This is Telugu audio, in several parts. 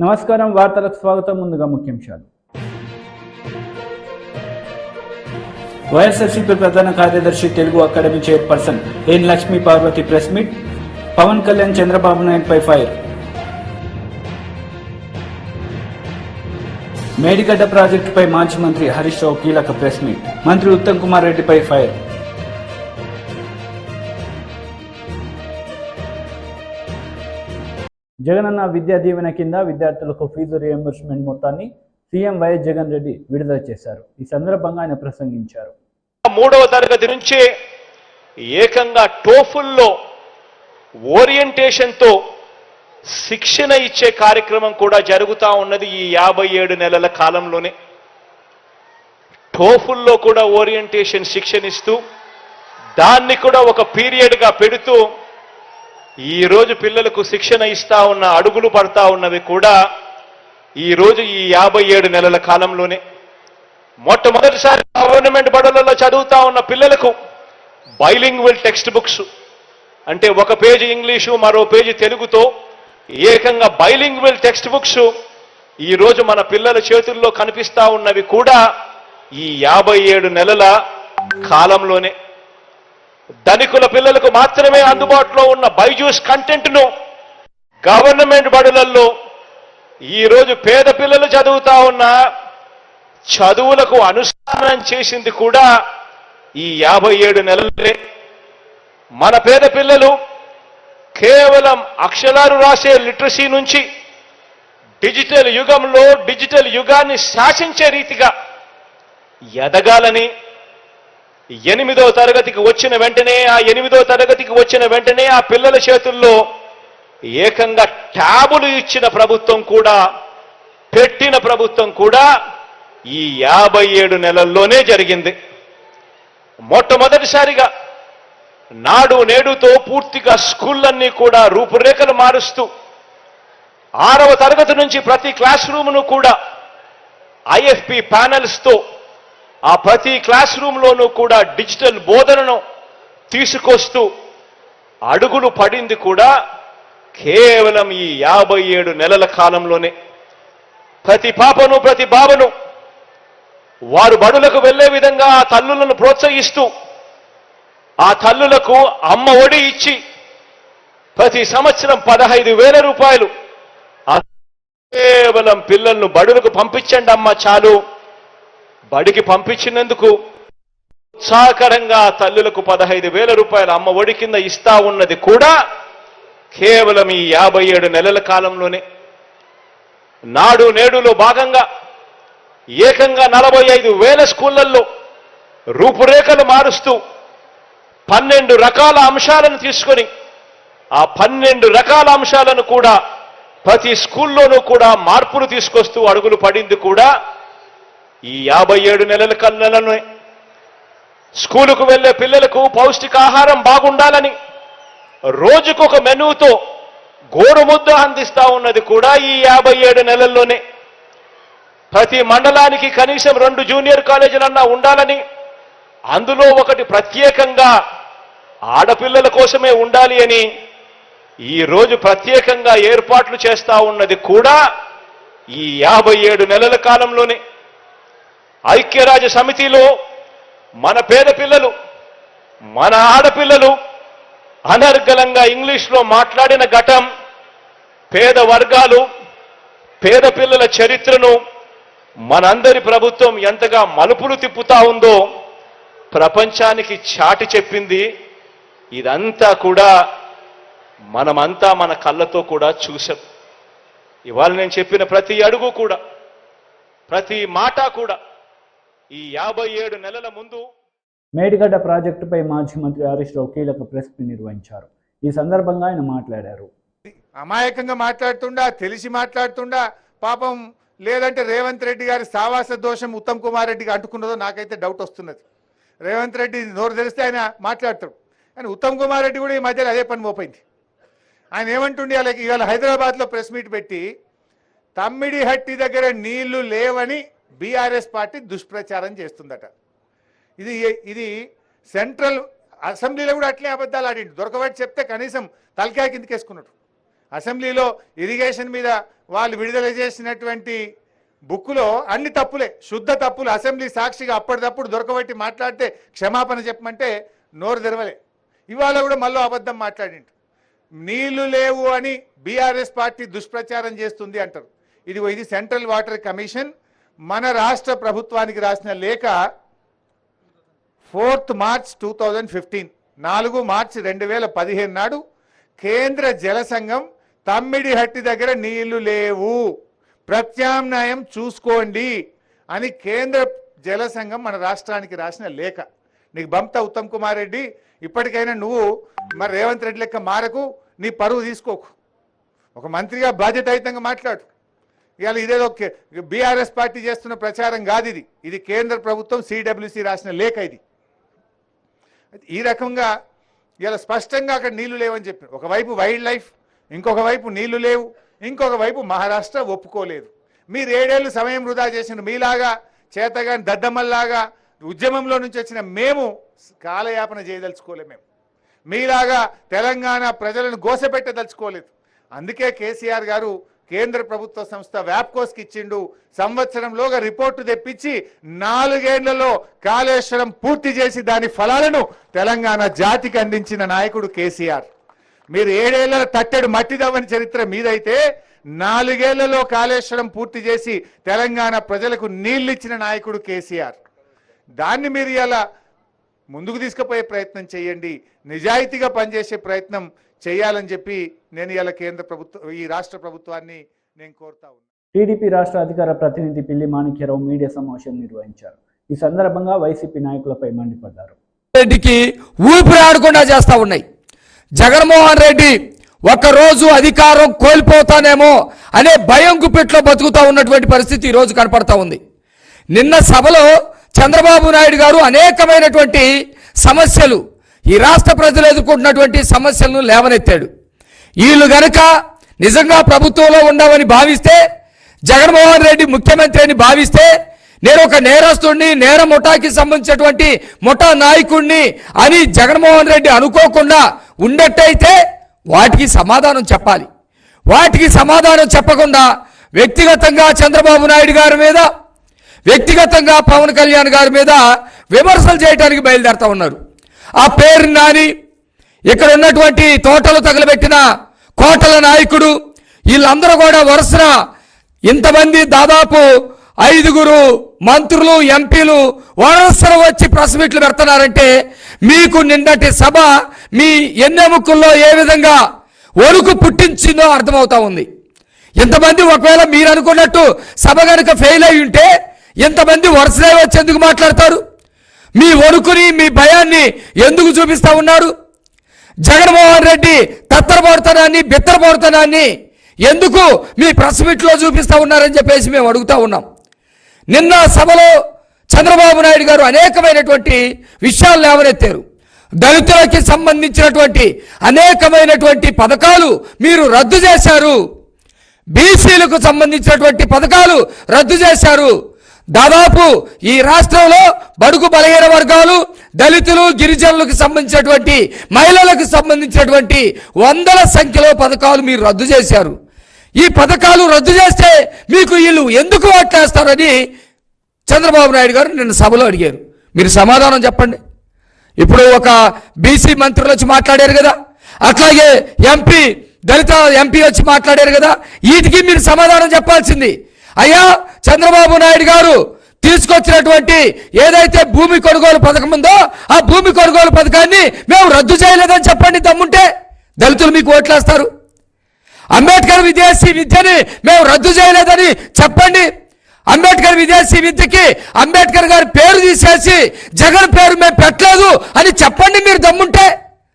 నమస్కారం వార్తలకు స్వాగతం. ముందుగా ముఖ్యాంశాలు. వైఎస్ఆర్సీపీ ప్రధాన కార్యదర్శి Telugu academy chairperson N Lakshmi Parvathi press meet. Pawan Kalyan Chandrababu నాయుడుపై ఫైర్. మేడిగడ్డ ప్రాజెక్టుపై మాజీ మంత్రి హరీష్ రావు కీలక ప్రెస్ మీట్. మంత్రి ఉత్తమ్ కుమార్ రెడ్డిపై ఫైర్. జగనన్న విద్యా దీవెన కింద విద్యార్థులకు ఫీజు రియంబర్స్మెంట్ మొత్తాన్ని సీఎం వైఎస్ జగన్ రెడ్డి విడుదల చేశారు. ఈ సందర్భంగా ఆయన ప్రసంగించారు. 3వ తరగతి నుంచే ఏకంగా టోఫుల్లో ఓరియంటేషన్తో శిక్షణ ఇచ్చే కార్యక్రమం కూడా జరుగుతూ ఉన్నది ఈ 57 నెలల కాలంలోనే. టోఫుల్లో కూడా ఓరియంటేషన్ శిక్షణ ఇస్తూ దాన్ని కూడా ఒక పీరియడ్గా పెడుతూ ఈరోజు పిల్లలకు శిక్షణ ఇస్తా ఉన్న అడుగులు పడతా ఉన్నవి కూడా ఈరోజు ఈ 57 నెలల కాలంలోనే. మొట్టమొదటిసారి గవర్నమెంట్ బడులలో చదువుతా ఉన్న పిల్లలకు బైలింగ్వల్ టెక్స్ట్ బుక్స్, అంటే ఒక పేజీ ఇంగ్లీషు మరో పేజీ తెలుగుతో ఏకంగా బైలింగ్వల్ టెక్స్ట్ బుక్స్ ఈరోజు మన పిల్లల చేతుల్లో కనిపిస్తా ఉన్నవి కూడా ఈ 57 నెలల కాలంలోనే. ధనికుల పిల్లలకు మాత్రమే అందుబాటులో ఉన్న బైజూస్ కంటెంట్ను గవర్నమెంట్ బడులలో ఈరోజు పేద పిల్లలు చదువుతా ఉన్న చదువులకు అనుసంధానం చేసింది కూడా ఈ 57 నెలలే. మన పేద పిల్లలు కేవలం అక్షరాలు రాసే లిటరసీ నుంచి డిజిటల్ యుగంలో డిజిటల్ యుగాన్ని శాసించే రీతిగా ఎదగాలని 8వ తరగతికి వచ్చిన వెంటనే ఆ పిల్లల చేతుల్లో ఏకంగా ట్యాబులు ఇచ్చిన ప్రభుత్వం కూడా, పెట్టిన ప్రభుత్వం కూడా ఈ 57 నెలల్లోనే జరిగింది. మొట్టమొదటిసారిగా నాడు నేడుతో పూర్తిగా స్కూళ్ళన్నీ కూడా రూపురేఖలు మారుస్తూ 6వ తరగతి నుంచి ప్రతి క్లాస్ రూమ్ను కూడా ఐఎఫ్పి ప్యానెల్స్తో ఆ ప్రతి క్లాస్ రూమ్లోనూ కూడా డిజిటల్ బోధనను తీసుకొస్తూ అడుగులు పడింది కూడా కేవలం ఈ 57 నెలల కాలంలోనే. ప్రతి పాపను ప్రతి బాబను వారు బడులకు వెళ్లే విధంగా ఆ తల్లులను ప్రోత్సహిస్తూ ఆ తల్లులకు అమ్మ ఒడి ఇచ్చి ప్రతి సంవత్సరం 15,000 రూపాయలు కేవలం పిల్లలను బడులకు పంపించండి అమ్మ చాలు, బడికి పంపించినందుకు ఉత్సాహకరంగా తల్లులకు 15,000 రూపాయల అమ్మ ఒడి కింద ఇస్తా ఉన్నది కూడా కేవలం ఈ 57 నెలల కాలంలోనే. నాడు నేడులో భాగంగా ఏకంగా 45,000 స్కూళ్లలో రూపురేఖలు మారుస్తూ 12 రకాల అంశాలను తీసుకొని ఆ 12 రకాల అంశాలను కూడా ప్రతి స్కూల్లోనూ కూడా మార్పులు తీసుకొస్తూ అడుగులు పడింది కూడా ఈ 57 నెలల కళ్ళలోనే. స్కూలుకు వెళ్లే పిల్లలకు పౌష్టికాహారం బాగుండాలని రోజుకొక మెనూతో గోరుముద్ద అందిస్తా ఉన్నది కూడా ఈ 57 నెలల్లోనే. ప్రతి మండలానికి కనీసం 2 జూనియర్ కాలేజీలన్నా ఉండాలని, అందులో ఒకటి ప్రత్యేకంగా ఆడపిల్లల కోసమే ఉండాలి అని ఈరోజు ప్రత్యేకంగా ఏర్పాట్లు చేస్తా ఉన్నది కూడా ఈ 57 నెలల కాలంలోనే. ఐక్యరాజ్య సమితిలో మన పేద పిల్లలు, మన ఆడపిల్లలు అనర్గళంగా ఇంగ్లీష్లో మాట్లాడిన ఘటం పేద వర్గాలు, పేద పిల్లల చరిత్రను మనందరి ప్రభుత్వం ఎంతగా మలుపులు తిప్పుతా ఉందో ప్రపంచానికి చాటి చెప్పింది. ఇదంతా కూడా మనమంతా మన కళ్ళతో కూడా చూసాం. ఇవాళ నేను చెప్పిన ప్రతి అడుగు కూడా, ప్రతి మాట కూడా ఈ 57 నెలల ముందు. మేడిగడ్డ ప్రాజెక్టుపై మాజీ మంత్రి హరీష్ రావు కీలక ప్రెస్ మీట్ నిర్వహించారు. ఈ సందర్భంగా ఆయన మాట్లాడారు. అమాయకంగా మాట్లాడుతుండా, తెలిసి మాట్లాడుతుండా, పాపం లేదంటే రేవంత్ రెడ్డి గారి సావాస దోషం ఉత్తమ్ కుమార్ రెడ్డికి అంటుకున్నదో నాకైతే డౌట్ వస్తున్నది. రేవంత్ రెడ్డి నోరు తెలిస్తే ఆయన మాట్లాడతాడు, కానీ ఉత్తమ్ కుమార్ రెడ్డి కూడా ఈ మధ్యలో అదే పని మోపోయింది. ఆయన ఏమంటుండే, అలాగే ఇవాళ హైదరాబాద్లో ప్రెస్ మీట్ పెట్టి తమ్మిడి హట్టి దగ్గర నీళ్లు లేవని బీఆర్ఎస్ పార్టీ దుష్ప్రచారం చేస్తుందట. ఇది సెంట్రల్ అసెంబ్లీలో కూడా అట్లే అబద్ధాలు ఆడిండు. దొరకబట్టి చెప్తే కనీసం తలకాయ కిందకేసుకున్నాడు. అసెంబ్లీలో ఇరిగేషన్ మీద వాళ్ళు విడుదల చేసినటువంటి బుక్లో అన్ని తప్పులే, శుద్ధ తప్పులు. అసెంబ్లీ సాక్షిగా అప్పటిదప్పుడు దొరకబట్టి మాట్లాడితే క్షమాపణ చెప్పమంటే నోరు తెరవలే. ఇవాళ కూడా మళ్ళీ అబద్ధం మాట్లాడిండు. నీళ్లు లేవు అని బీఆర్ఎస్ పార్టీ దుష్ప్రచారం చేస్తుంది అంటారు. ఇది సెంట్రల్ వాటర్ కమిషన్ మన రాష్ట్ర ప్రభుత్వానికి రాసిన లేఖ 4 మార్చ్ 2015, 4 మార్చి 2015 నాడు కేంద్ర జల సంఘం తమ్మిడిహట్టి దగ్గర నీళ్లు లేవు, ప్రత్యామ్నాయం చూసుకోండి అని కేంద్ర జల సంఘం మన రాష్ట్రానికి రాసిన లేఖ. నీకు బంప్తా ఉత్తమ్ కుమార్ రెడ్డి, ఇప్పటికైనా నువ్వు మరి రేవంత్ రెడ్డి లెక్క మారకు, నీ పరువు తీసుకోకు, ఒక మంత్రిగా బాధ్యతాయుతంగా మాట్లాడు. ఇవాళ ఇదేదో బీఆర్ఎస్ పార్టీ చేస్తున్న ప్రచారం కాదు, ఇది కేంద్ర ప్రభుత్వం సిడబ్ల్యూసి రాసిన లేఖ. ఇది ఈ రకంగా ఇలా స్పష్టంగా అక్కడ నీళ్లు లేవని చెప్పారు. ఒకవైపు వైల్డ్ లైఫ్, ఇంకొక వైపు నీళ్లు లేవు, ఇంకొక వైపు మహారాష్ట్ర ఒప్పుకోలేదు. మీరు 7 ఏళ్ళు సమయం వృధా చేసిన మీలాగా చేతగాని దద్దమ్మల్లాగా ఉద్యమంలో నుంచి వచ్చిన మేము కాలయాపన చేయదలుచుకోలేము. మేము మీలాగా తెలంగాణ ప్రజలను గోసపెట్టదలుచుకోలేదు. అందుకే కేసీఆర్ గారు కేంద్ర ప్రభుత్వ సంస్థ వ్యాప్కోస్కి ఇచ్చిండు. సంవత్సరంలోగా రిపోర్టు తెప్పించి 4 ఏళ్లలో కాళేశ్వరం పూర్తి చేసి దాని ఫలాలను తెలంగాణ జాతికి అందించిన నాయకుడు కేసీఆర్. మీరు 7 ఏళ్ల తట్టెడు మట్టిదవ్వని చరిత్ర మీదైతే 4 ఏళ్లలో కాళేశ్వరం పూర్తి చేసి తెలంగాణ ప్రజలకు నీళ్ళిచ్చిన నాయకుడు కేసీఆర్. దాన్ని మీరు ఇలా ముందుకు తీసుకుపోయే ప్రయత్నం చేయండి, నిజాయితీగా పనిచేసే ప్రయత్నం చేయాలని చెప్పి నేను ఇలా కేంద్ర ప్రభుత్వం, ఈ రాష్ట్ర ప్రభుత్వాన్ని నేను కోరుతా ఉన్నాను. టీడీపీ రాష్ట్ర అధికార ప్రతినిధి పిల్లి మాణిక్యరావు మీడియా సమావేశం నిర్వహించారు. ఈ సందర్భంగా వైసీపీ నాయకులపై మండిపడ్డారు. రెడ్డికి ఊపిరి ఆడకుండా చేస్తా ఉన్నాయి. జగన్మోహన్ రెడ్డి ఒక్కరోజు అధికారం కోల్పోతానేమో అనే భయం గుప్పెట్లో బతుకుతా ఉన్నటువంటి పరిస్థితి ఈరోజు కనపడతా ఉంది. నిన్న సభలో చంద్రబాబు నాయుడు గారు అనేకమైనటువంటి సమస్యలు, ఈ రాష్ట్ర ప్రజలు ఎదుర్కొంటున్నటువంటి సమస్యలను లేవనెత్తాడు. వీళ్ళు గనక నిజంగా ప్రభుత్వంలో ఉండవని భావిస్తే, జగన్మోహన్ రెడ్డి ముఖ్యమంత్రి అని భావిస్తే, నేను ఒక నేరస్తుడిని, నేర ముఠాకి సంబంధించినటువంటి ముఠా నాయకుడిని అని జగన్మోహన్ రెడ్డి అనుకోకుండా ఉండేట్టయితే వాటికి సమాధానం చెప్పాలి. వాటికి సమాధానం చెప్పకుండా వ్యక్తిగతంగా చంద్రబాబు నాయుడు గారి మీద, వ్యక్తిగతంగా పవన్ కళ్యాణ్ గారి మీద విమర్శలు చేయడానికి బయలుదేరుతా ఉన్నారు. ఆ పేరు నాని, ఇక్కడ ఉన్నటువంటి తోటలు తగలబెట్టిన కోటల నాయకుడు, వీళ్ళందరూ కూడా వరుసన ఇంతమంది దాదాపు 5 మంత్రులు, ఎంపీలు వరుసన వచ్చి ప్రెస్ మీట్లు పెడుతున్నారంటే మీకు నిన్నటి సభ మీ ఎన్నెముకల్లో ఏ విధంగా వణుకు పుట్టించిందో అర్థమవుతా ఉంది. ఇంతమంది ఒకవేళ మీరు అనుకున్నట్టు సభ కనుక ఫెయిల్ అయి ఉంటే ఇంతమంది వరుసనే వచ్చి ఎందుకు మాట్లాడతారు? మీ వణుకుని, మీ భయాన్ని ఎందుకు చూపిస్తా ఉన్నారు? జగన్మోహన్ రెడ్డి తత్తరపడుతనాన్ని, బిత్తరపడుతనాన్ని ఎందుకు మీ ప్రెస్ మీట్లో చూపిస్తా ఉన్నారని చెప్పేసి మేము అడుగుతా ఉన్నాం. నిన్న సభలో చంద్రబాబు నాయుడు గారు అనేకమైనటువంటి విషయాలు లేవనెత్తారు. దళితులకి సంబంధించినటువంటి అనేకమైనటువంటి పథకాలు మీరు రద్దు చేశారు, బీసీలకు సంబంధించినటువంటి పథకాలు రద్దు చేశారు. దాదాపు ఈ రాష్ట్రంలో బడుగు బలహీన వర్గాలు, దళితులు, గిరిజనులకు సంబంధించినటువంటి మహిళలకు సంబంధించినటువంటి 100ల సంఖ్యలో పథకాలు మీరు రద్దు చేశారు. ఈ పథకాలు రద్దు చేస్తే మీకు వీళ్ళు ఎందుకు ఓట్లేస్తారని చంద్రబాబు నాయుడు గారు నిన్న సభలో అడిగారు. మీరు సమాధానం చెప్పండి. ఇప్పుడు ఒక బీసీ మంత్రులు వచ్చి మాట్లాడారు కదా, అట్లాగే దళిత ఎంపీ వచ్చి మాట్లాడారు కదా, వీటికి మీరు సమాధానం చెప్పాల్సింది. అయ్యా చంద్రబాబు నాయుడు గారు తీసుకొచ్చినటువంటి ఏదైతే భూమి కొనుగోలు పథకం ఉందో ఆ భూమి కొనుగోలు పథకాన్ని మేము రద్దు చేయలేదని చెప్పండి. దమ్ముంటే దళితులు మీకు ఓట్లేస్తారు. అంబేద్కర్ విదేశీ విద్యని మేము రద్దు చేయలేదని చెప్పండి. అంబేద్కర్ విదేశీ విద్యకి అంబేద్కర్ గారి పేరు తీసేసి జగన్ పేరు మేము పెట్టలేదు అని చెప్పండి. మీరు దమ్ముంటే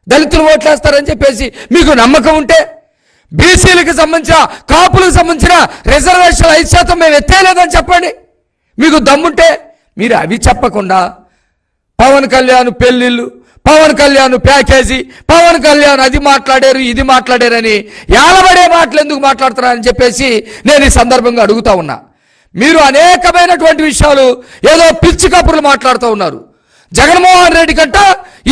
దళితులు ఓట్లేస్తారని చెప్పేసి మీకు నమ్మకం ఉంటే, బీసీలకు సంబంధించిన, కాపులకు సంబంధించిన రిజర్వేషన్ల 5% మేము ఎత్తేలేదని చెప్పండి. మీకు దమ్ముంటే మీరు అవి చెప్పకుండా పవన్ కళ్యాణ్ పెళ్లిళ్ళు, పవన్ కళ్యాణ్ ప్యాకేజీ, పవన్ కళ్యాణ్ అది మాట్లాడారు, ఇది మాట్లాడారని ఏలబడే మాటలు ఎందుకు మాట్లాడుతున్నారని చెప్పేసి నేను ఈ సందర్భంగా అడుగుతా ఉన్నా. మీరు అనేకమైనటువంటి విషయాలు ఏదో పిచ్చి కబుర్లు మాట్లాడుతూ ఉన్నారు. జగన్మోహన్ రెడ్డి కంట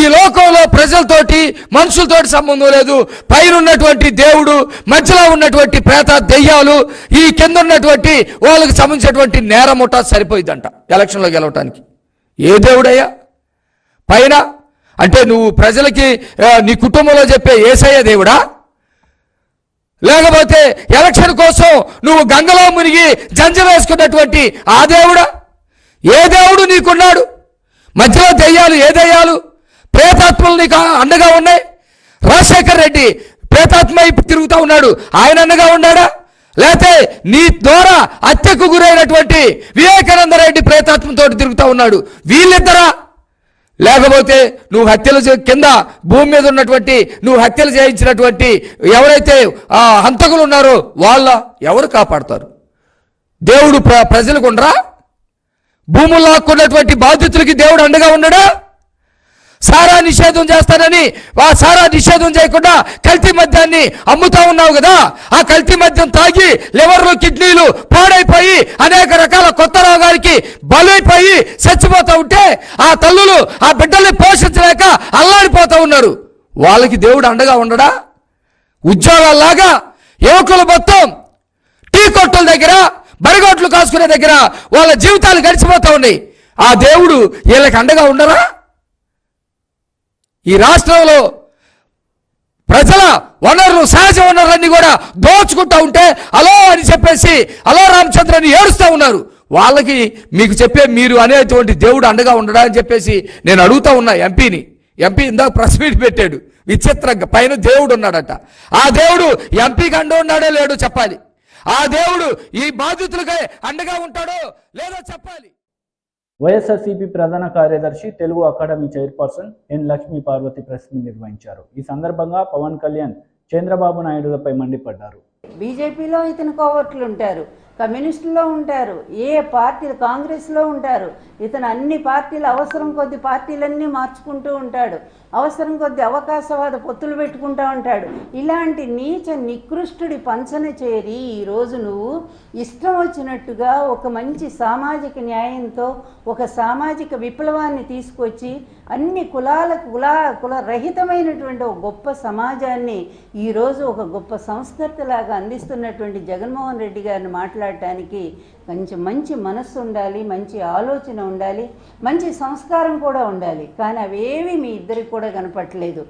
ఈ లోకంలో ప్రజలతోటి మనుషులతోటి సంబంధం లేదు. పైన ఉన్నటువంటి దేవుడు, మధ్యలో ఉన్నటువంటి ప్రేత దెయ్యాలు, ఈ కింద ఉన్నటువంటి వాళ్ళకి సంబంధించినటువంటి నేరముఠ సరిపోయిందంట ఎలక్షన్లో గెలవటానికి. ఏ దేవుడయ్యా పైన అంటే? నువ్వు ప్రజలకి నీ కుటుంబంలో చెప్పే యేసయ్య దేవుడా? లేకపోతే ఎలక్షన్ కోసం నువ్వు గంగలో మునిగి జంజ వేసుకున్నటువంటి ఆ దేవుడా? ఏ దేవుడు నీకున్నాడు? మధ్యలో దెయ్యాలు, ఏ దెయ్యాలు? ప్రేతాత్మలు నీకు అండగా ఉన్నాయి. రాజశేఖర్ రెడ్డి ప్రేతాత్మ తిరుగుతూ ఉన్నాడు, ఆయన అండగా ఉన్నాడా? లేకపోతే నీ ద్వారా హత్యకు గురైనటువంటి వివేకానంద రెడ్డి ప్రేతాత్మతో తిరుగుతూ ఉన్నాడు, వీళ్ళిద్దరా? లేకపోతే నువ్వు హత్యలు కింద భూమి మీద ఉన్నటువంటి నువ్వు హత్యలు చేయించినటువంటి ఎవరైతే హంతకులు ఉన్నారో వాళ్ళ ఎవరు కాపాడతారు? దేవుడు ప్రజలకు ఉండరా? భూములు లాక్కున్నటువంటి బాధితులకి దేవుడు అండగా ఉన్నాడా? సారా నిషేధం చేస్తానని ఆ సారా నిషేధం చేయకుండా కల్తీ మద్యాన్ని అమ్ముతా ఉన్నావు కదా, ఆ కల్తీ మద్యం తాగి లివర్లు, కిడ్నీలు పాడైపోయి అనేక రకాల కొత్త రోగాలకి బలైపోయి చచ్చిపోతూ ఉంటే ఆ తల్లులు ఆ బిడ్డల్ని పోషించలేక అల్లాడిపోతూ ఉన్నారు. వాళ్ళకి దేవుడు అండగా ఉండడా? ఉద్యోగాల్లాగా యువకులు మొత్తం టీ కొట్టుల దగ్గర, బరిగొట్లు కాసుకునే దగ్గర వాళ్ళ జీవితాలు గడిచిపోతూ ఉన్నాయి. ఆ దేవుడు వీళ్ళకి అండగా ఉండరా? ఈ రాష్ట్రంలో ప్రజల వనరులు, సహజ వనరులన్నీ కూడా దోచుకుంటూ ఉంటే అలో అని చెప్పేసి అలో రామచంద్రని ఏడుస్తూ ఉన్నారు. వాళ్ళకి మీకు చెప్పే మీరు అనేటువంటి దేవుడు అండగా ఉండడా అని చెప్పేసి నేను అడుగుతా ఉన్నా ఎంపీని. ఎంపీ ఇందాక ప్రెస్ మీట్ పెట్టాడు, విచిత్రంగా పైన దేవుడు ఉన్నాడట. ఆ దేవుడు ఎంపీకి అండ ఉన్నాడో లేడో చెప్పాలి. ఆ దేవుడు ఈ బాధితులకై అండగా ఉంటాడో లేదో చెప్పాలి. వైఎస్ఆర్సీపీ ప్రధాన కార్యదర్శి, Telugu academy chairperson N Lakshmi Parvathi press meet నిర్వహించారు. ఈ సందర్భంగా పవన్ కళ్యాణ్ చంద్రబాబు నాయుడులపై మండిపడ్డారు. బీజేపీలో ఇతను కోవర్ట్లు ఉంటారు, కమ్యూనిస్టులో ఉంటారు, ఏ పార్టీలు కాంగ్రెస్లో ఉంటారు. ఇతను అన్ని పార్టీలు అవసరం కొద్ది పార్టీలన్నీ మార్చుకుంటూ ఉంటాడు, అవసరం కొద్ది అవకాశవాద పొత్తులు పెట్టుకుంటూ ఉంటాడు. ఇలాంటి నీచ నికృష్టుడి పంచన చేరి ఈరోజు నువ్వు ఇష్టం వచ్చినట్టుగా ఒక మంచి సామాజిక న్యాయంతో ఒక సామాజిక విప్లవాన్ని తీసుకొచ్చి అన్ని కులరహితమైనటువంటి ఒక గొప్ప సమాజాన్ని ఈరోజు ఒక గొప్ప సంస్కర్తలాగా అందిస్తున్నటువంటి జగన్మోహన్ రెడ్డి గారిని మాట్లాడటానికి కొంచెం మంచి మనస్సు ఉండాలి, మంచి ఆలోచన ఉండాలి, మంచి సంస్కారం కూడా ఉండాలి. కానీ అవేవి మీ ఇద్దరికి కూడా కనపట్లేదు.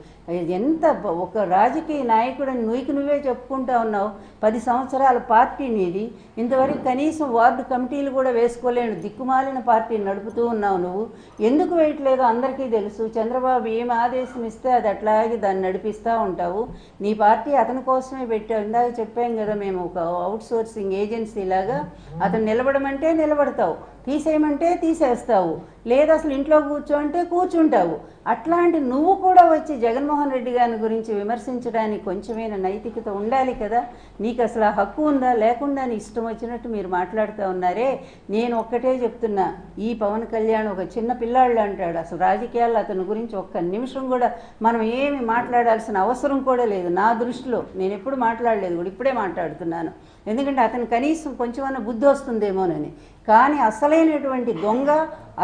ఎంత ఒక రాజకీయ నాయకుడని నువ్వే చెప్పుకుంటా ఉన్నావు. 10 సంవత్సరాల పార్టీ నీది, ఇంతవరకు కనీసం వార్డు కమిటీలు కూడా వేసుకోలేను దిక్కుమాలిన పార్టీని నడుపుతూ ఉన్నావు. నువ్వు ఎందుకు వేయట్లేదో అందరికీ తెలుసు. చంద్రబాబు ఏం ఆదేశం ఇస్తే అది అట్లాగే దాన్ని నడిపిస్తూ ఉంటావు. నీ పార్టీ అతని కోసమే పెట్టావు. ఇందాక చెప్పాం కదా, మేము ఒక అవుట్ సోర్సింగ్ ఏజెన్సీ లాగా. అతను నిలబడమంటే నిలబడతావు, తీసేయమంటే తీసేస్తావు, లేదా అసలు ఇంట్లో కూర్చోంటే కూర్చుంటావు. అట్లాంటి నువ్వు కూడా వచ్చి జగన్మోహన్ రెడ్డి గారి గురించి విమర్శించడానికి కొంచెమైనా నైతికత ఉండాలి కదా. నీకు అసలు ఆ హక్కు ఉందా? లేకుండా నీ ఇష్టం వచ్చినట్టు మీరు మాట్లాడుతూ ఉన్నారే. నేను ఒక్కటే చెప్తున్నా, ఈ పవన్ కళ్యాణ్ ఒక చిన్న పిల్లాళ్ళు అంటాడు. అసలు రాజకీయాల్లో అతని గురించి ఒక్క నిమిషం కూడా మనం ఏమి మాట్లాడాల్సిన అవసరం కూడా లేదు. నా దృష్టిలో నేను ఎప్పుడు మాట్లాడలేదు కూడా, ఇప్పుడే మాట్లాడుతున్నాను. ఎందుకంటే అతను కనీసం కొంచెమన్నా బుద్ధి వస్తుందేమోనని. కానీ అసలైనటువంటి దొంగ,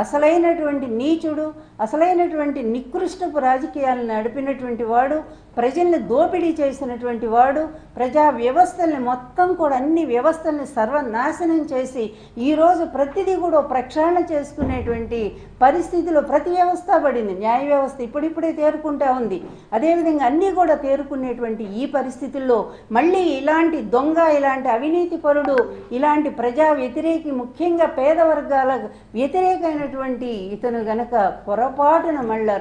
అసలైనటువంటి నీచుడు, అసలైనటువంటి నికృష్టపు రాజకీయాలను నడిపినటువంటి వాడు, ప్రజల్ని దోపిడీ చేసినటువంటి వాడు, ప్రజా వ్యవస్థల్ని మొత్తం కూడా అన్ని వ్యవస్థల్ని సర్వనాశనం చేసి ఈరోజు ప్రతిదీ కూడా ప్రక్షాళన చేసుకునేటువంటి పరిస్థితిలో ప్రతి వ్యవస్థ పడింది. న్యాయ వ్యవస్థ ఇప్పుడిప్పుడే తేరుకుంటా ఉంది. అదేవిధంగా అన్నీ కూడా తేరుకునేటువంటి ఈ పరిస్థితుల్లో మళ్ళీ ఇలాంటి దొంగ, ఇలాంటి అవినీతి పరుడు, ఇలాంటి ప్రజా వ్యతిరేకి, ముఖ్యంగా పేద వర్గాల వ్యతిరేకమైనటువంటి ఇతను గనక పొరపాటున మళ్ళా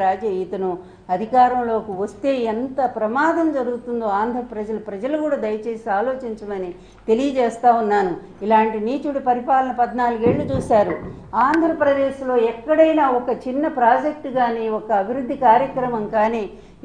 ఇతను అధికారంలోకి వస్తే ఎంత ప్రమాదం జరుగుతుందో ఆంధ్ర ప్రజలు కూడా దయచేసి ఆలోచించమని తెలియజేస్తా ఉన్నాను. ఇలాంటి నీచుడి పరిపాలన 14 ఏళ్ళు చూశారు. ఆంధ్రప్రదేశ్లో ఎక్కడైనా ఒక చిన్న ప్రాజెక్టు కానీ, ఒక అభివృద్ధి కార్యక్రమం కానీ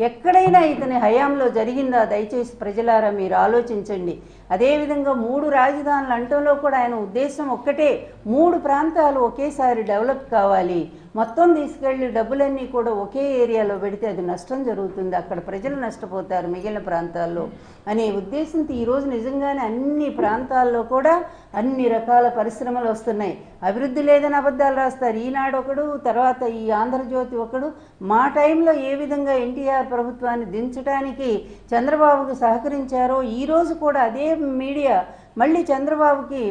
ఎక్కడైనా ఇతని హయాంలో జరిగిందా? దయచేసి ప్రజలారా మీరు ఆలోచించండి. అదేవిధంగా 3 రాజధానులు అంటంలో కూడా ఆయన ఉద్దేశం ఒక్కటే, 3 ప్రాంతాలు ఒకేసారి డెవలప్ కావాలి, మొత్తం తీసుకెళ్ళి డబ్బులన్నీ కూడా ఒకే ఏరియాలో పెడితే అది నష్టం జరుగుతుంది, అక్కడ ప్రజలు నష్టపోతారు మిగిలిన ప్రాంతాల్లో అనే ఉద్దేశంతో ఈరోజు నిజంగానే అన్ని ప్రాంతాల్లో కూడా అన్ని రకాల పరిశ్రమలు వస్తున్నాయి. అభివృద్ధి లేదని అబద్ధాలు రాస్తారు. ఈనాడు ఒకడు, తర్వాత ఈ ఆంధ్రజ్యోతి ఒకడు. మా టైంలో ఏ విధంగా ఎన్టీఆర్ ప్రభుత్వాన్ని దించడానికి చంద్రబాబుకు సహకరించారో ఈరోజు కూడా అదే మీడియా మళ్ళీ చంద్రబాబుకి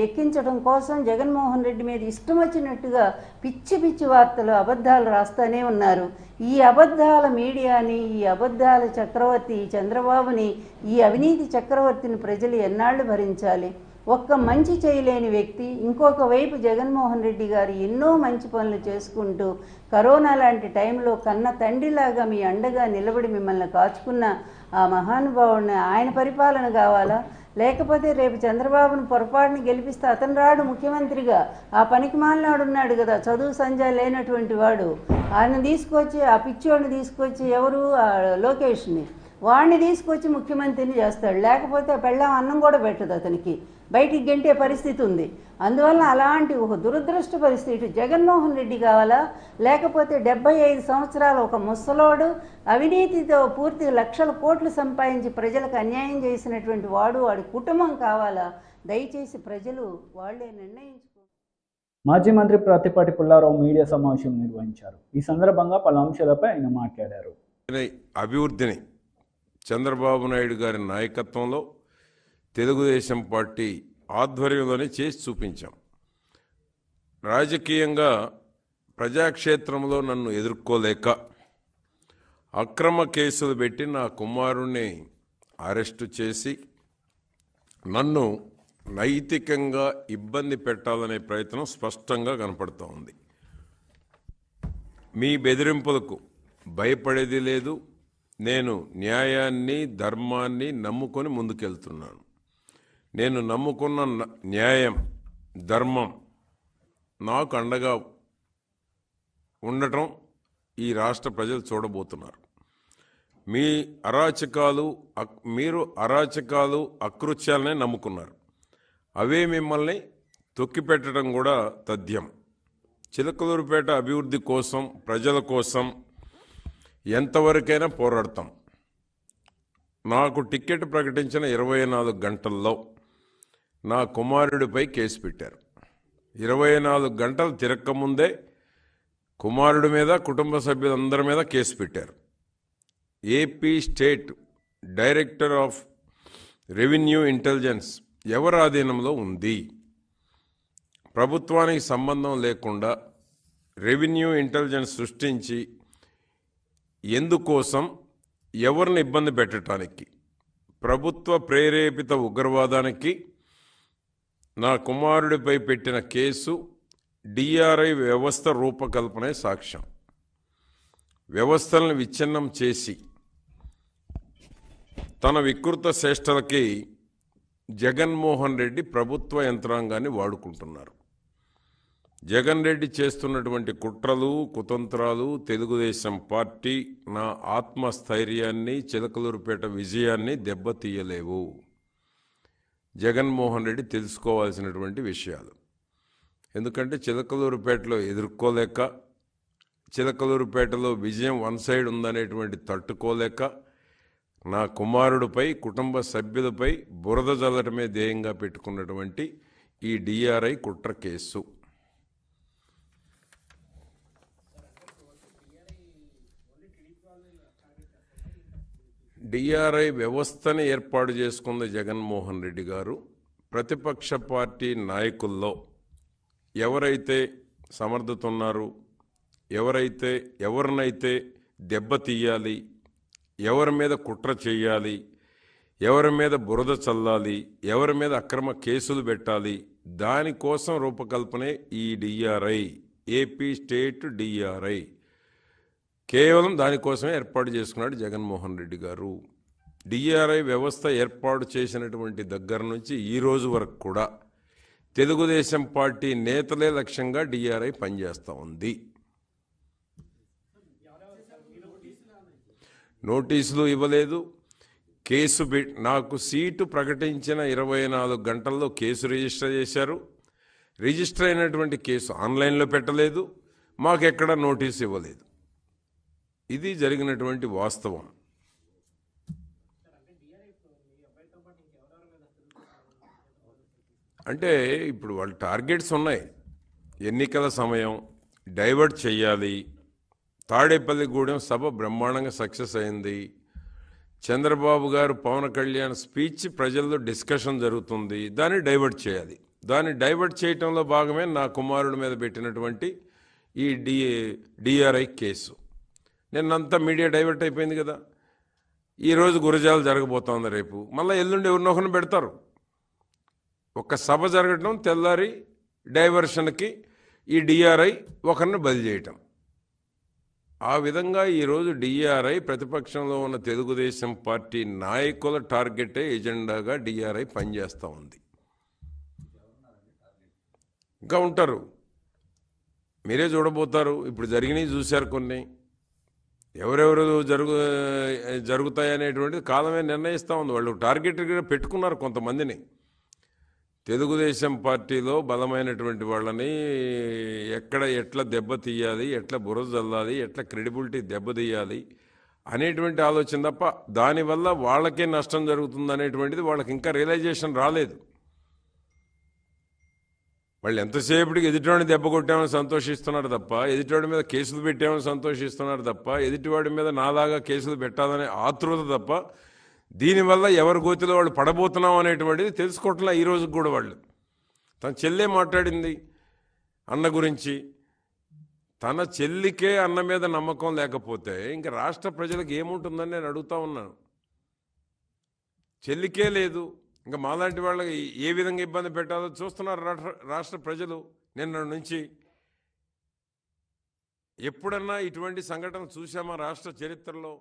ఎక్కించడం కోసం జగన్మోహన్ రెడ్డి మీద ఇష్టం వచ్చినట్టుగా పిచ్చి పిచ్చి వార్తలు అబద్ధాలు రాస్తూనే ఉన్నారు. ఈ అబద్ధాల మీడియాని, ఈ అబద్ధాల చక్రవర్తి చంద్రబాబుని, ఈ అవినీతి చక్రవర్తిని ప్రజలు ఎన్నాళ్ళు భరించాలి? ఒక్క మంచి చేయలేని వ్యక్తి, ఇంకొక వైపు జగన్మోహన్ రెడ్డి గారు ఎన్నో మంచి పనులు చేసుకుంటూ కరోనా లాంటి టైంలో కన్న తండ్రిలాగా మీ అండగా నిలబడి మిమ్మల్ని కాచుకున్న ఆ మహానుభావుడిని ఆయన పరిపాలన కావాలా? లేకపోతే రేపు చంద్రబాబును పొరపాటుని గెలిపిస్తే అతను రాడు ముఖ్యమంత్రిగా, ఆ పనికి మాలినాడు ఉన్నాడు కదా, చదువు సంజా లేనటువంటి వాడు, ఆయన తీసుకొచ్చి ఆ పిచ్చోడిని తీసుకొచ్చి ఎవరు లోకేష్ని, వాడిని తీసుకొచ్చి ముఖ్యమంత్రిని చేస్తాడు. లేకపోతే పెళ్ళాం అన్నం కూడా పెట్టదు, అతనికి బయటికి గెంటే పరిస్థితి ఉంది. అందువల్ల అలాంటి ఒక దురదృష్ట పరిస్థితి జగన్మోహన్ రెడ్డి కావాలా? లేకపోతే 75 సంవత్సరాలు ఒక ముసలోడు అవినీతితో పూర్తిగా లక్షల కోట్లు సంపాదించి ప్రజలకు అన్యాయం చేసినటువంటి వాడు, వాడి కుటుంబం కావాలా? దయచేసి ప్రజలు వాళ్లే నిర్ణయించుకో. మాజీ మంత్రి ప్రత్తిపాటి పుల్లారావు మీడియా సమావేశం నిర్వహించారు. ఈ సందర్భంగా పలు అంశాలపై ఆయన మాట్లాడారు. అభివృద్ధిని చంద్రబాబు నాయుడు గారి నాయకత్వంలో తెలుగుదేశం పార్టీ ఆధ్వర్యంలోనే చేసి చూపించాం. రాజకీయంగా ప్రజాక్షేత్రంలో నన్ను ఎదుర్కోలేక అక్రమ కేసులు పెట్టి నా కుమారుణ్ణి అరెస్టు చేసి నన్ను నైతికంగా ఇబ్బంది పెట్టాలనే ప్రయత్నం స్పష్టంగా కనపడుతూ ఉంది. మీ బెదిరింపులకు భయపడేది లేదు. నేను న్యాయాన్ని, ధర్మాన్ని నమ్ముకొని ముందుకెళ్తున్నాను. నేను నమ్ముకున్న న్యాయం, ధర్మం నాకు అండగా ఉండటం ఈ రాష్ట్ర ప్రజలు చూడబోతున్నారు. మీరు అరాచకాలు, అకృత్యాలనే నమ్ముకున్నారు. అవే మిమ్మల్ని తొక్కిపెట్టడం కూడా తథ్యం. చిలకలూరుపేట అభివృద్ధి కోసం, ప్రజల కోసం ఎంతవరకైనా పోరాడతాం. నాకు టికెట్ ప్రకటించిన 24 గంటల్లో నా కుమారుడిపై కేసు పెట్టారు. 24 గంటలు తిరక్కముందే కుమారుడి మీద, కుటుంబ సభ్యులందరి మీద కేసు పెట్టారు. AP state director of revenue intelligence ఎవరి ఆధీనంలో ఉంది? ప్రభుత్వానికి సంబంధం లేకుండా రెవెన్యూ ఇంటెలిజెన్స్ సృష్టించి ఎందుకోసం, ఎవరిని ఇబ్బంది పెట్టడానికి? ప్రభుత్వ ప్రేరేపిత ఉగ్రవాదానికి నా కుమారుడిపై పెట్టిన కేసు డిఆర్ఐ వ్యవస్థ రూపకల్పనే సాక్ష్యం. వ్యవస్థలను విచ్ఛిన్నం చేసి తన వికృత చేష్టలకి జగన్మోహన్ రెడ్డి ప్రభుత్వ యంత్రాంగాన్ని వాడుకుంటున్నారు. జగన్ రెడ్డి చేస్తున్నటువంటి కుట్రలు, కుతంత్రాలు తెలుగుదేశం పార్టీ నా ఆత్మస్థైర్యాన్ని, చిలకలూరుపేట విజయాన్ని దెబ్బతీయలేవు. జగన్మోహన్ రెడ్డి తెలుసుకోవాల్సినటువంటి విషయాలు. ఎందుకంటే చిలకలూరుపేటలో ఎదుర్కోలేక, చిలకలూరుపేటలో విజయం వన్ సైడ్ ఉందనేటువంటి తట్టుకోలేక నా కుమారుడిపై, కుటుంబ సభ్యులపై బురద జల్లటమే ధ్యేయంగా పెట్టుకున్నటువంటి ఈ డిఆర్ఐ కుట్ర కేసు. డిఆర్ఐ వ్యవస్థని ఏర్పాటు చేసుకున్న జగన్మోహన్ రెడ్డి గారు ప్రతిపక్ష పార్టీ నాయకుల్లో ఎవరైతే సమర్థత ఉన్నారో, ఎవరినైతే దెబ్బతీయాలి, ఎవరి మీద కుట్ర చేయాలి, ఎవరి మీద బురద చల్లాలి, ఎవరి మీద అక్రమ కేసులు పెట్టాలి, దానికోసం రూపకల్పనే ఈ డిఆర్ఐ, ఏపీ స్టేట్ డిఆర్ఐ. కేవలం దానికోసమే ఏర్పాటు చేసుకున్నాడు జగన్మోహన్ రెడ్డి గారు. డిఆర్ఐ వ్యవస్థ ఏర్పాటు చేసినటువంటి దగ్గర నుంచి ఈ రోజు వరకు కూడా తెలుగుదేశం పార్టీ నేతలే లక్ష్యంగా డిఆర్ఐ పనిచేస్తూ ఉంది. నోటీసులు ఇవ్వలేదు. కేసు నాకు సీటు ప్రకటించిన 24 గంటల్లో కేసు రిజిస్టర్ చేశారు. రిజిస్టర్ అయినటువంటి కేసు ఆన్లైన్లో పెట్టలేదు. మాకెక్కడ నోటీసు ఇవ్వలేదు. ఇది జరిగినటువంటి వాస్తవం. అంటే ఇప్పుడు వాళ్ళ టార్గెట్స్ ఉన్నాయి. ఎన్నికల సమయం, డైవర్ట్ చేయాలి. తాడేపల్లిగూడెం సభ బ్రహ్మాండంగా సక్సెస్ అయింది. చంద్రబాబు గారు పవన్ కళ్యాణ్ స్పీచ్ ప్రజల్లో డిస్కషన్ జరుగుతుంది, దాన్ని డైవర్ట్ చేయాలి. దాన్ని డైవర్ట్ చేయటంలో భాగమే నా కుమారుడి మీద పెట్టినటువంటి ఈ డిఆర్ఐ కేసు. నిన్నంతా మీడియా డైవర్ట్ అయిపోయింది కదా. ఈరోజు గురజాలు జరగబోతోంది, రేపు మళ్ళీ ఎల్లుండి ఎవరినొకరిని పెడతారు. ఒక సభ జరగటం, తెల్లారి డైవర్షన్కి ఈ డిఆర్ఐ ఒకరిని బలి చేయటం. ఆ విధంగా ఈరోజు డిఆర్ఐ ప్రతిపక్షంలో ఉన్న తెలుగుదేశం పార్టీ నాయకుల టార్గెటే ఎజెండాగా డిఆర్ఐ పనిచేస్తూ ఉంది. ఇంకా ఉంటారు, మీరే చూడబోతారు. ఇప్పుడు జరిగినవి చూశారు కొన్ని. ఎవరెవరు జరుగుతాయనేటువంటిది కాలమే నిర్ణయిస్తూ ఉంది. వాళ్ళు టార్గెట్గా పెట్టుకున్నారు కొంతమందిని. తెలుగుదేశం పార్టీలో బలమైనటువంటి వాళ్ళని ఎట్లా దెబ్బతీయాలి, ఎట్లా బురద చల్లాలి, ఎట్లా క్రెడిబిలిటీ దెబ్బతీయాలి అనేటువంటి ఆలోచన తప్ప దానివల్ల వాళ్ళకే నష్టం జరుగుతుంది అనేటువంటిది వాళ్ళకి ఇంకా రియలైజేషన్ రాలేదు. వాళ్ళు ఎంతసేపటికి ఎదుటివాడిని దెబ్బ కొట్టామని సంతోషిస్తున్నారు తప్ప, ఎదుటివాడి మీద కేసులు పెట్టామని సంతోషిస్తున్నారు తప్ప, ఎదుటివాడి మీద నాలాగా కేసులు పెట్టాలనే ఆతృత తప్ప దీనివల్ల ఎవరి గోతిలో వాళ్ళు పడబోతున్నాం అనేటువంటిది తెలుసుకోవట్లా ఈ రోజుకి కూడా. వాళ్ళు తన చెల్లె మాట్లాడింది అన్న గురించి. తన చెల్లికే అన్న మీద నమ్మకం లేకపోతే ఇంకా రాష్ట్ర ప్రజలకు ఏముంటుందని నేను అడుగుతా ఉన్నాను. చెల్లికే లేదు, ఇంకా మాలాంటి వాళ్ళకి ఏ విధంగా ఇబ్బంది పెట్టాలో చూస్తున్నారు రాష్ట్ర ప్రజలు. నిన్న నుంచి ఎప్పుడన్నా ఇటువంటి సంఘటన చూసామా రాష్ట్ర చరిత్రలో?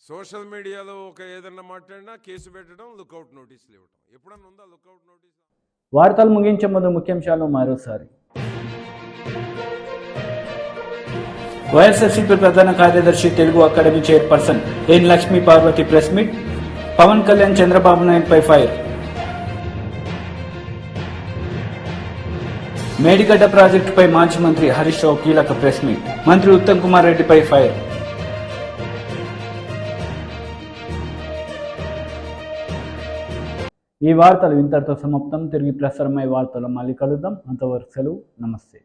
సోషల్ మీడియాలో ఏదన్నా మాట్లాడినా కేసు పెట్టడం, లుకౌట్ నోటీసులు ఇవ్వడం. ఎప్పుడన్నా ఉందా లుకౌట్ నోటీస్? వార్తలు ముగించే ముందు ముఖ్యాంశాలు మరోసారి. వైఎస్ఆర్సీపీ ప్రధాన కార్యదర్శి, Telugu academy chairperson N Lakshmi Parvathi press meet. Pawan Kalyan Chandrababu నాయుడుపై ఫైర్. మేడిగడ్డ ప్రాజెక్టుపై మాజీ మంత్రి హరీష్ రావు కీలక ప్రెస్ మీట్. మంత్రి ఉత్తమ్ కుమార్ రెడ్డిపై ఫైర్. ఈ వార్తలు ఇంతటితో సమాప్తం. తిరిగి ప్రసారమయ్యే వార్తలు మళ్ళీ కలుద్దాం. అంతవరకు సెలవు, నమస్తే.